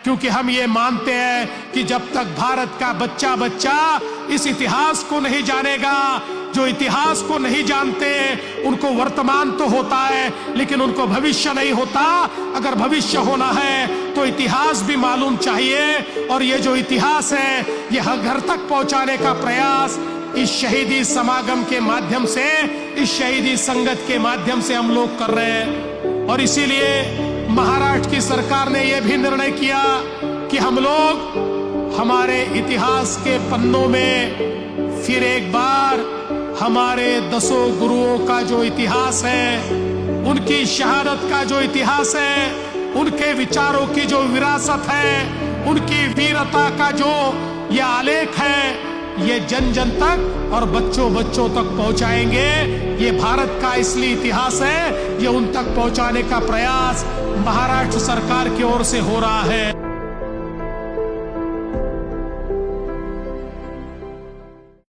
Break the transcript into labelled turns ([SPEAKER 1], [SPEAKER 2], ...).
[SPEAKER 1] क्योंकि हम ये मानते हैं कि जब तक भारत का बच्चा बच्चा इस इतिहास को नहीं जानेगा, जो इतिहास को नहीं जानते उनको वर्तमान तो होता है लेकिन उनको भविष्य नहीं होता। अगर भविष्य होना है तो इतिहास भी मालूम चाहिए, और ये जो इतिहास है ये हर घर तक पहुंचाने का प्रयास इस शहीदी समागम के माध्यम से, इस शहीदी संगत के माध्यम से हम लोग कर रहे हैं। और इसीलिए महाराष्ट्र की सरकार ने यह भी निर्णय किया कि हम लोग हमारे इतिहास के पन्नों में फिर एक बार हमारे 10 गुरुओं का जो इतिहास है, उनकी शहादत का जो इतिहास है, उनके विचारों की जो विरासत है, उनकी वीरता का जो ये आलेख है, ये जन जन तक और बच्चों बच्चों तक पहुंचाएंगे। ये भारत का इसलिए इतिहास है, ये उन तक पहुंचाने का प्रयास महाराष्ट्र सरकार की ओर से हो रहा है।